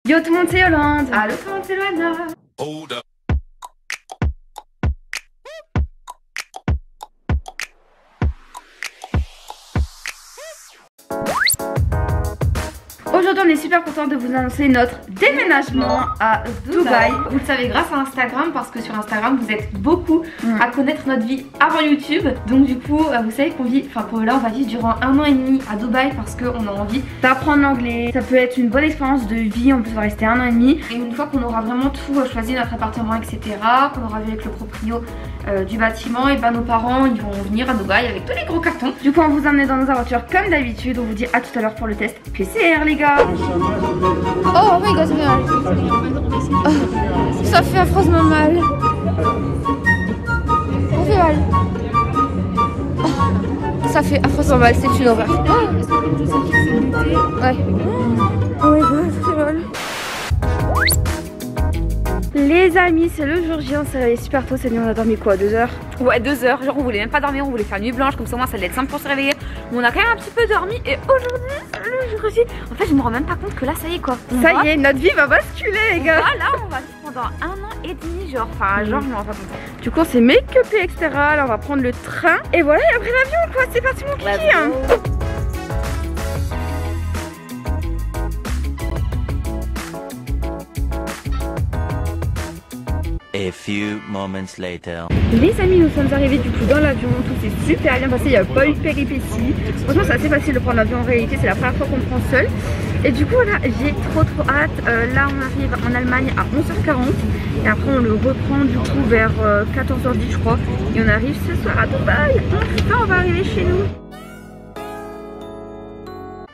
Yo tout le monde, c'est Yolande. Allo tout le monde, c'est Loana. Hold up. Aujourd'hui on est super content de vous annoncer notre déménagement à Dubaï. Vous le savez grâce à Instagram, parce que sur Instagram vous êtes beaucoup à connaître notre vie avant YouTube. Donc du coup vous savez qu'on vit, enfin pour là on va vivre durant 1 an et demi à Dubaï parce qu'on a envie d'apprendre l'anglais. Ça peut être une bonne expérience de vie, on peut rester 1 an et demi. Et une fois qu'on aura vraiment tout choisi, notre appartement etc, qu'on aura vu avec le proprio du bâtiment, et ben nos parents ils vont venir à Dubaï avec tous les gros cartons. Du coup on vous emmène dans nos aventures comme d'habitude. On vous dit à tout à l'heure pour le test PCR les gars. Oh my god, ça fait mal. Oh, ça fait affreusement mal. Ça fait mal. Oh, ça fait affreusement mal, c'est une horreur. Ouais. Oh my god, ça fait mal. Les amis, c'est le jour J, on s'est réveillé super tôt. Cette nuit on a dormi quoi, 2 heures? Ouais, 2 heures, genre on voulait même pas dormir, on voulait faire nuit blanche, comme ça moi ça allait être simple pour se réveiller. Mais on a quand même un petit peu dormi et aujourd'hui c'est le jour J. En fait je me rends même pas compte que là ça y est quoi. Ça y est, notre vie va basculer les gars. Voilà, on va vivre pendant 1 an et demi genre, enfin genre je me rends pas compte. Du coup on s'est make-upé etc, là on va prendre le train. Et voilà, et après l'avion quoi, c'est parti mon kiki hein. A few moments later. Les amis, nous sommes arrivés du coup dans l'avion, tout s'est super bien passé, il n'y a pas eu de péripéties. Franchement c'est assez facile de prendre l'avion en réalité, c'est la première fois qu'on le prend seul. Et du coup voilà, j'ai trop hâte. Là on arrive en Allemagne à 11h40 et après on le reprend du coup vers 14h10 je crois. Et on arrive ce soir à Dubaï, enfin on va arriver chez nous.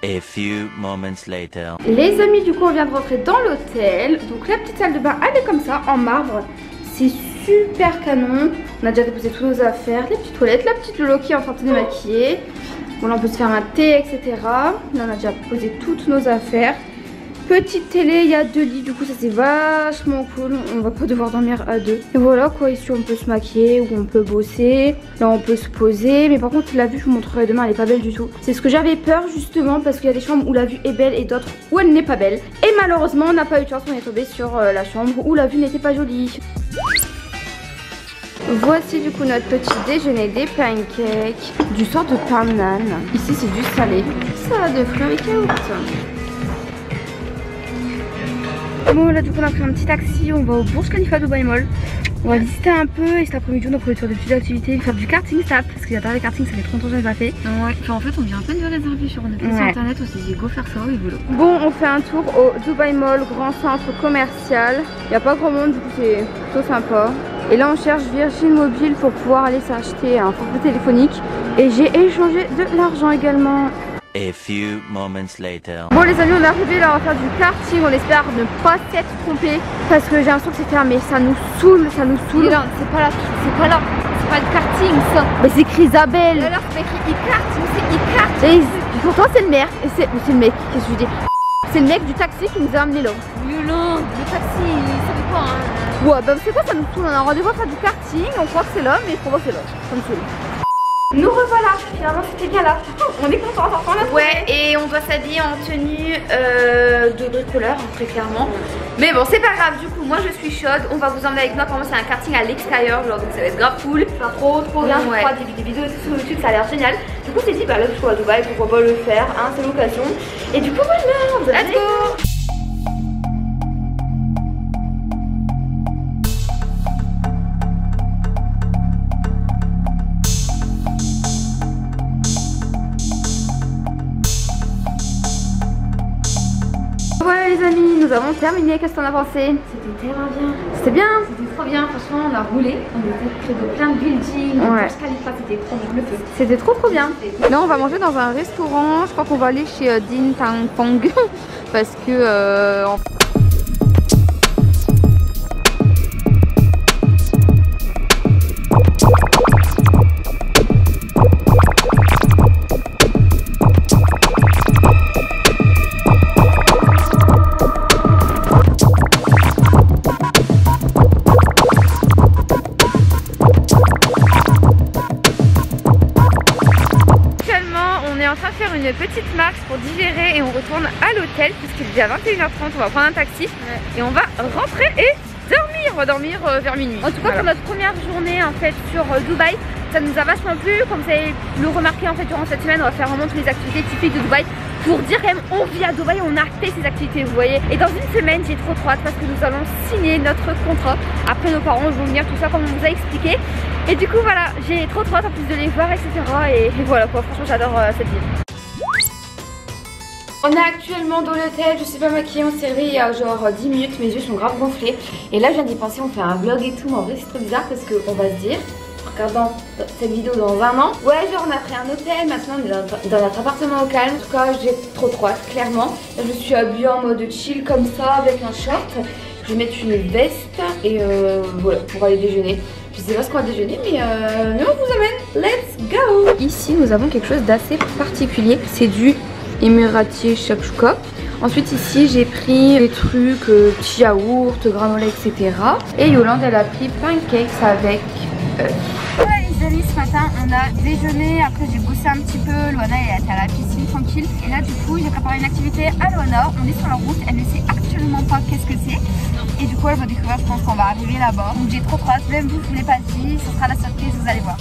A few moments later. Les amis, du coup on vient de rentrer dans l'hôtel. Donc la petite salle de bain elle est comme ça en marbre. C'est super canon. On a déjà déposé toutes nos affaires. Les petites toilettes, la petite Lolo qui est en train de se démaquiller. Bon là on peut se faire un thé etc. Là on a déjà posé toutes nos affaires. Petite télé, il y a 2 lits, du coup ça c'est vachement cool. On va pas devoir dormir à 2. Et voilà quoi, ici on peut se maquiller ou on peut bosser. Là on peut se poser. Mais par contre la vue, je vous montrerai demain, elle est pas belle du tout. C'est ce que j'avais peur justement, parce qu'il y a des chambres où la vue est belle et d'autres où elle n'est pas belle. Et malheureusement on n'a pas eu de chance, on est tombé sur la chambre où la vue n'était pas jolie. Voici du coup notre petit déjeuner, des pancakes, du sort de pain de naan. Ici c'est du salé. Salade de fruits avec yaourt. Bon là du coup on a pris un petit taxi, on va au Burj Khalifa Dubai Mall. On va visiter un peu et cet après-midi on a prévu de faire des petites activités, faire du karting ça, parce qu'il y a pas de karting, ça fait trop longtemps que je n'ai pas fait. Ouais, enfin, en fait on vient à peine de réserver sur notre site internet, on s'est dit go faire ça et voilà. Bon on fait un tour au Dubai Mall, grand centre commercial. Il n'y a pas grand monde, du coup c'est plutôt sympa. Et là on cherche Virgin Mobile pour pouvoir aller s'acheter un forfait téléphonique. Et j'ai échangé de l'argent également. A few moments later. Bon les amis on est arrivé là, on va faire du karting, on espère ne pas s'être trompé parce que j'ai l'impression que c'est fermé, ça nous saoule, ça nous saoule. C'est pas là, c'est pas le karting ça. Mais c'est écrit Isabelle. Alors c'est écrit e-kart, mais c'est e-kart. Et pourtant c'est le maire, et c'est le mec, qu'est-ce que je dis? C'est le mec du taxi qui nous a amené là. Violent, le taxi, ça fait quoi hein. Ouais bah c'est quoi, ça nous saoule, on a rendez-vous à faire du karting, on croit que c'est là mais pour moi c'est là, ça me saoule. Nous revoilà, finalement c'était bien là. On est content, on a Ouais, et on doit s'habiller en tenue de bricoleur, très clairement. Mais bon, c'est pas grave, du coup, moi je suis chaude. On va vous emmener avec nous. Apparemment, c'est un karting à l'extérieur, genre donc ça va être grave cool. Enfin, trop bien, je crois, des vidéos et tout sur YouTube, ça a l'air génial. Du coup, c'est dit, bah là, je suis à Dubaï, pourquoi pas le faire, hein, c'est l'occasion. Et du coup, voilà, Let's go. Voilà les amis, nous avons terminé, qu'est-ce que t'en as pensé? C'était tellement bien. C'était bien? C'était trop bien, franchement, on a roulé. On était près de plein de buildings, Ouais. Burj Khalifa, c'était trop bien, le feu. C'était trop bien. Là on va manger dans un restaurant, je crois qu'on va aller chez Din Tang Fong parce que une petite marche pour digérer et on retourne à l'hôtel. l'hôtel puisqu'il est déjà 21h30. On va prendre un taxi et on va rentrer et dormir. On va dormir vers minuit. En tout cas, pour notre première journée en fait sur Dubaï, ça nous a vachement plu. Comme vous avez le remarqué en fait durant cette semaine, on va faire vraiment toutes les activités typiques de Dubaï. Pour dire quand même, on vit à Dubaï, on a fait ces activités, vous voyez. Et dans une semaine, j'ai trop hâte parce que nous allons signer notre contrat. Après, nos parents vont venir, tout ça comme on vous a expliqué. Et du coup, voilà, j'ai trop hâte en plus de les voir, etc. Et voilà quoi, franchement, j'adore cette ville. On est actuellement dans l'hôtel, je suis pas maquillée, on s'est réveillé il y a genre 10 minutes, mes yeux sont grave gonflés. Et là, je viens d'y penser, on fait un vlog et tout, mais en vrai, c'est trop bizarre parce qu'on va se dire, en regardant cette vidéo dans un an, ouais, genre on a pris un hôtel, maintenant on est dans notre appartement au calme. En tout cas, j'ai trop hâte, clairement. Là, je me suis habillée en mode chill comme ça, avec un short. Je vais mettre une veste et voilà, pour aller déjeuner. Je sais pas ce qu'on va déjeuner, mais on vous amène. Let's go! Ici, nous avons quelque chose d'assez particulier. C'est du émirati shakshuka. Ensuite ici j'ai pris des trucs petits yaourts, granola, etc. Et Yolande elle a pris pancakes avec œufs. Voilà les amis, ce matin on a déjeuné, après j'ai bossé un petit peu, Loana elle était à la piscine tranquille. Et là du coup j'ai préparé une activité à Loana, on est sur la route, elle ne sait actuellement pas qu'est-ce que c'est. Et du coup elle va découvrir, je pense qu'on va arriver là-bas. Donc j'ai trop hâte, même vous je vous l'ai pas dit, ce sera la surprise, vous allez voir.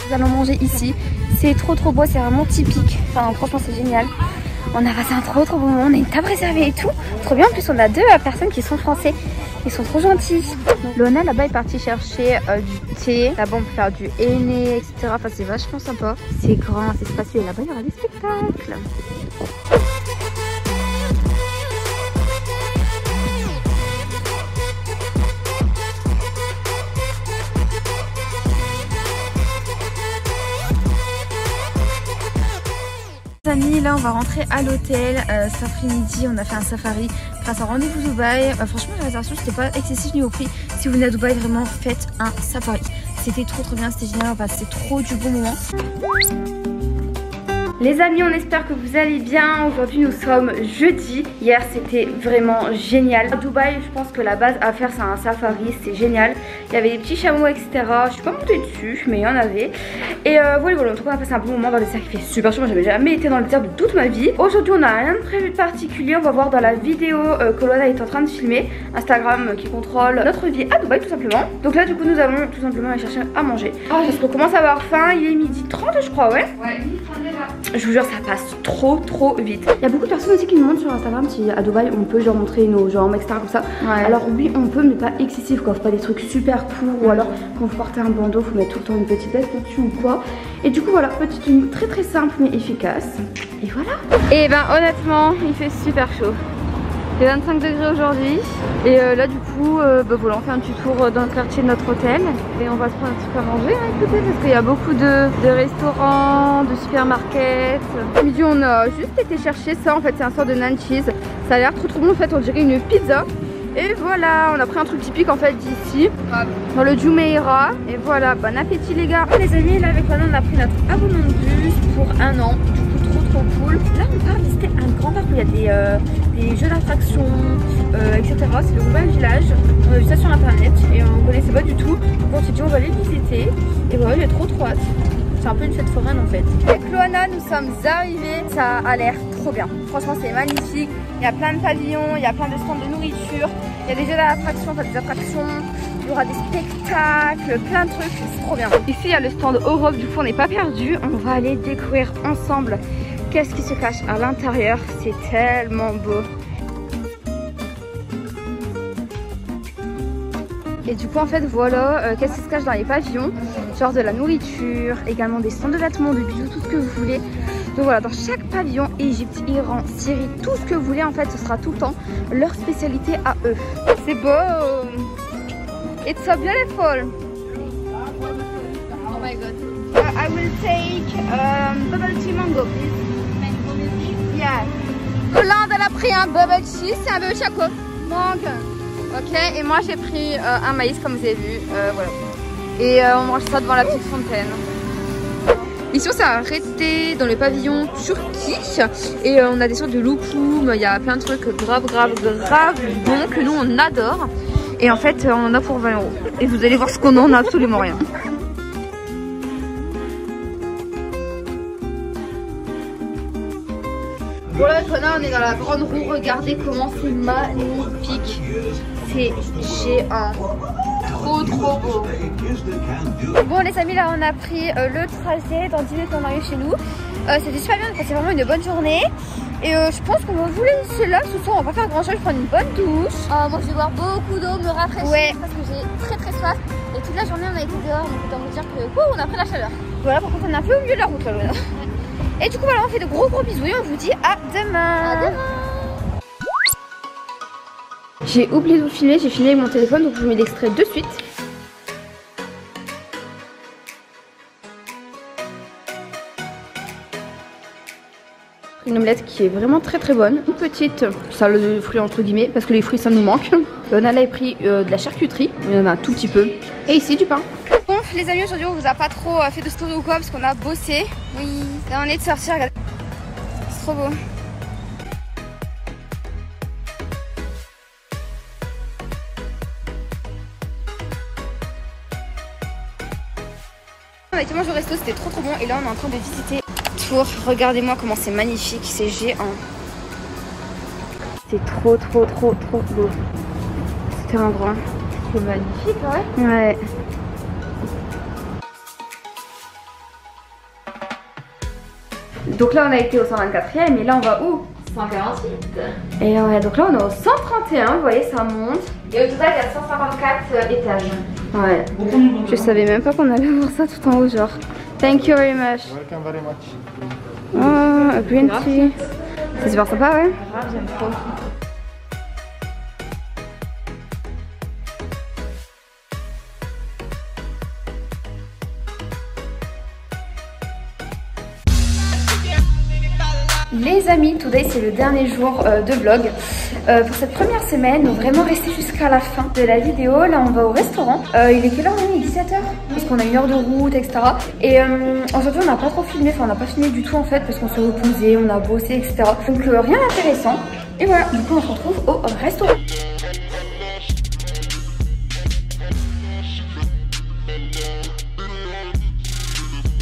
Nous allons manger ici, c'est trop beau, c'est vraiment typique, enfin franchement c'est génial. On a passé un trop bon moment, on a une table réservée et tout, trop bien. En plus on a deux personnes qui sont français, ils sont trop gentils. Lona là-bas est partie chercher du thé, là-bas on peut faire du henné, etc. Enfin c'est vachement sympa, c'est grand, c'est spacieux et là-bas il y aura des spectacles. Amis, là on va rentrer à l'hôtel cet après-midi. On a fait un safari grâce à Rendez-vous Dubaï. Franchement la réservation c'était pas excessif niveau prix. Si vous venez à Dubaï, vraiment faites un safari, c'était trop bien, c'était génial, enfin, c'était trop du bon moment. Les amis, on espère que vous allez bien. Aujourd'hui nous sommes jeudi. Hier c'était vraiment génial. À Dubaï, je pense que la base à faire c'est un safari, c'est génial. Il y avait des petits chameaux, etc. Je suis pas montée dessus, mais il y en avait. Et voilà, en tout cas on a passé un bon moment dans le désert qui fait super chaud. Moi j'avais jamais été dans le désert de toute ma vie. Aujourd'hui on n'a rien de prévu de particulier. On va voir dans la vidéo que Loana est en train de filmer. Instagram qui contrôle notre vie à Dubaï tout simplement. Donc là du coup nous allons tout simplement aller chercher à manger. Parce qu'on commence à avoir faim. Il est 12h30 je crois, ouais. Ouais, 12h30 déjà. Je vous jure ça passe trop vite. Il y a beaucoup de personnes aussi qui me demandent sur Instagram si à Dubaï on peut genre montrer nos jambes, etc. comme ça. Ouais. Alors oui on peut, mais pas excessif quoi. Faut pas des trucs super courts ou alors quand vous portez un bandeau faut mettre tout le temps une petite veste dessus ou quoi. Et du coup voilà, petite tenue très simple mais efficace. Et voilà. Et ben honnêtement il fait super chaud. Il fait 25 degrés aujourd'hui. Et là du coup voilà, on fait un petit tour dans le quartier de notre hôtel. Et on va se prendre un truc à manger hein, écoutez, parce qu'il y a beaucoup de restaurants, de supermarkets. À midi on a juste été chercher ça, en fait c'est un sort de naan cheese. Ça a l'air trop bon en fait, on dirait une pizza. Et voilà, on a pris un truc typique en fait d'ici, dans le Jumeirah. Et voilà, bon appétit les gars. Les amis, là avec Loana on a pris notre abonnement de bus pour un an. Du coup trop cool. Là on part visiter un grand parc où il y a des jeux d'attraction, etc. C'est le Mobile Village. On a vu ça sur internet et on connaissait pas du tout. Donc on s'est dit on va aller visiter. Et voilà, j'ai trop hâte. C'est un peu une fête foraine en fait. Avec Loana nous sommes arrivés, ça a l'air trop bien. Franchement c'est magnifique. Il y a plein de pavillons, il y a plein de stands de nourriture, il y a des jeux d'attraction, enfin des attractions, il y aura des spectacles, plein de trucs, c'est trop bien. Ici il y a le stand Europe, du coup on n'est pas perdu. On va aller découvrir ensemble qu'est-ce qui se cache à l'intérieur. C'est tellement beau. Et du coup en fait voilà, qu'est-ce qui se cache dans les pavillons, genre de la nourriture, également des stands de vêtements, de bijoux, tout ce que vous voulez. Donc voilà, dans chaque pavillon, Égypte, Iran, Syrie, tout ce que vous voulez en fait, ce sera tout le temps leur spécialité à eux. C'est beau. It's so beautiful. Oh my god. I will take bubble tea mango please. Mango tea? Yeah. Hollande elle a pris un bubble tea, c'est un bubble tea à quoi? Mangue. Ok, et moi j'ai pris un maïs comme vous avez vu, voilà. Et on mange ça devant la petite fontaine. Ici on s'est arrêté dans le pavillon Turquie et on a des sortes de loukoum, il y a plein de trucs grave bons que nous on adore. Et en fait on en a pour 20 €. Et vous allez voir ce qu'on en a absolument rien. Bon là maintenant on est dans la grande roue, regardez comment c'est magnifique. C'est géant. Trop beau. Bon les amis, là on a pris le trajet, dans 10 minutes on arrive chez nous. C'était super bien, on a passé vraiment une bonne journée. Et je pense qu'on va vous laisser là ce soir, on va pas faire grand chose, je vais prendre une bonne douche. Moi je vais boire beaucoup d'eau, me rafraîchir parce que j'ai très soif. Et toute la journée on a été dehors, donc autant vous dire que on a pris la chaleur. Voilà, par contre on est un peu au milieu de la route là. Et du coup voilà, on fait de gros bisous et on vous dit à demain. J'ai oublié de vous filmer, j'ai filmé avec mon téléphone donc je vous mets l'extrait de suite. Une omelette qui est vraiment très bonne. Une petite salade de fruits entre guillemets parce que les fruits ça nous manque. Nala a pris de la charcuterie, il y en a un tout petit peu. Et ici du pain. Bon les amis, aujourd'hui on vous a pas trop fait de story ou quoi parce qu'on a bossé. Oui, là on est de sortir, regardez. C'est trop beau. On a été manger au resto, c'était trop bon et là on est en train de visiter Tours. Regardez-moi comment c'est magnifique, c'est géant. C'est trop beau. C'est tellement grand. C'est magnifique, ouais. Ouais. Donc là on a été au 124e et là on va où? 148. Et ouais, donc là on est au 131, vous voyez ça monte. Et au total il y a 154 étages. Ouais. Je savais même pas qu'on allait voir ça tout en haut genre. Thank you very much. Welcome very much. Oh, a green tea. C'est super sympa, ouais. Grave, j'aime trop. Les amis, today c'est le dernier jour de vlog pour cette première semaine, donc vraiment restez jusqu'à la fin de la vidéo. Là on va au restaurant, il est quelle heure? Il est 17h parce qu'on a 1 heure de route etc. Et aujourd'hui on n'a pas trop filmé, enfin on n'a pas filmé du tout en fait parce qu'on s'est reposé, on a bossé etc. Donc rien d'intéressant. Et voilà, du coup on se retrouve au restaurant.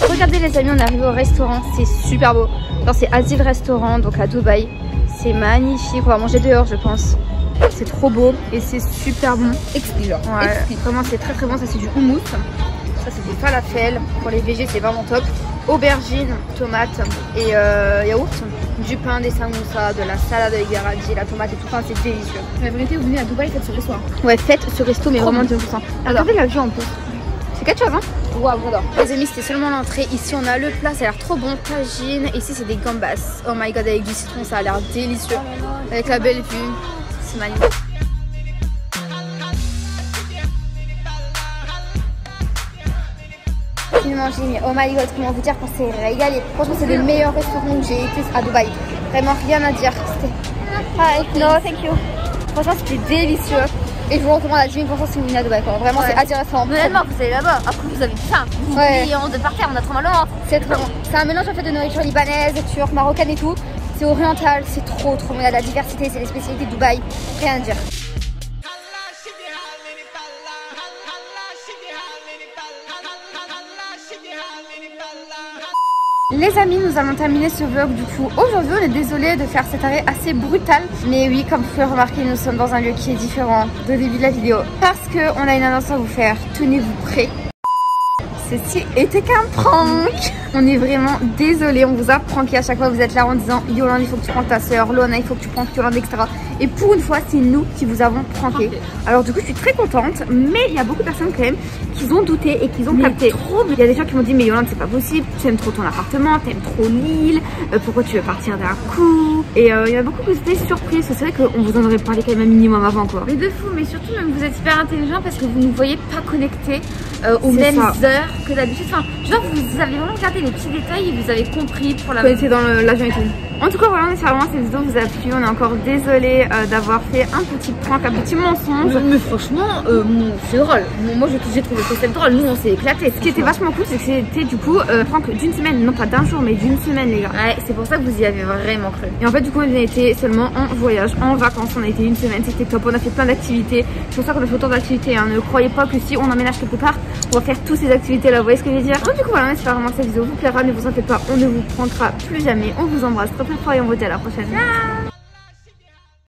Regardez les amis, on est arrivé au restaurant, c'est super beau. C'est Asile Restaurant, donc à Dubaï. C'est magnifique, on va manger dehors je pense. C'est trop beau et c'est super bon. Excellent. Ouais, vraiment c'est très bon, ça c'est du houmous. Ça c'est des falafels, pour les végés c'est vraiment top. Aubergines, tomates et yaourt. Du pain, des samoussas, de la salade avec des radis, la tomate et tout, enfin c'est délicieux. La vérité, vous venez à Dubaï, faites ce resto. Ouais, faites ce resto mais vraiment 2%. Regardez la vue en plus. C'est quelque chose hein. Waouh, j'adore. Les amis, c'était seulement l'entrée. Ici, on a le plat, ça a l'air trop bon. Tagine. Ici, c'est des gambas. Oh my god, avec du citron, ça a l'air délicieux. Avec la belle vue. C'est magnifique. J'ai mangé, mais oh my god, comment vous dire qu'on s'est régalé. Franchement, c'est le meilleur restaurant que j'ai été à Dubaï. Vraiment, rien à dire. Hi, no, thank you. Franchement, c'était délicieux. Et je vous recommande à 10 000% si vous venez à Dubaï quoi. Vraiment c'est intéressant. Honnêtement vous allez là-bas, après vous avez faim. Vous oubliez de partir, on a trop mal au ventre. C'est trop bon. C'est un mélange en fait de nourriture libanaise, turque, marocaine et tout. C'est oriental, c'est trop bon. Il y a de la diversité, c'est les spécialités de Dubaï. Rien à dire. Les amis, nous allons terminer ce vlog du coup. Aujourd'hui, on est désolé de faire cet arrêt assez brutal. Mais oui, comme vous pouvez remarquer, nous sommes dans un lieu qui est différent du début de la vidéo. Parce qu'on a une annonce à vous faire. Tenez-vous prêts. Ceci était qu'un prank. On est vraiment désolé, on vous a pranké à chaque fois. Vous êtes là en disant Yolande il faut que tu pranques ta soeur, Lona il faut que tu pranques Yolande etc. Et pour une fois c'est nous qui vous avons pranké. Alors du coup je suis très contente. Mais il y a beaucoup de personnes quand même qui ont douté et qui ont capté. Il y a des gens qui m'ont dit mais Yolande c'est pas possible, tu aimes trop ton appartement, tu aimes trop l'île, pourquoi tu veux partir d'un coup. Et il y en a beaucoup qui étaient surprises. C'est vrai qu'on vous en aurait parlé quand même un minimum avant quoi. Mais de fou, mais surtout même vous êtes hyper intelligent parce que vous ne voyez pas connectés aux mêmes heures que d'habitude. Enfin, genre vous avez vraiment regardé les petits détails et vous avez compris pour la... Quand on était dans l'avion et tout. En tout cas voilà, on espère vraiment que cette vidéo vous a plu. On est encore désolé d'avoir fait un petit prank, un petit mensonge. Mais franchement, c'est drôle. Moi j'ai trouvé que c'était drôle, nous on s'est éclaté. Ce qui était vachement cool, c'est que c'était du coup prank d'une semaine, non pas d'un jour mais d'une semaine les gars. Ouais, c'est pour ça que vous y avez vraiment cru. Et en fait du coup on était seulement en voyage, en vacances, on a été une semaine, c'était top, on a fait plein d'activités. C'est pour ça qu'on a fait autant d'activités, hein. Ne croyez pas que si on emménage quelque part, on va faire toutes ces activités là, vous voyez ce que je veux dire. Donc du coup voilà, on espère vraiment que cette vidéo vous plaira, ne vous en faites pas, on ne vous prankera plus jamais, on vous embrasse très très fort et on vous dit à la prochaine. Ciao.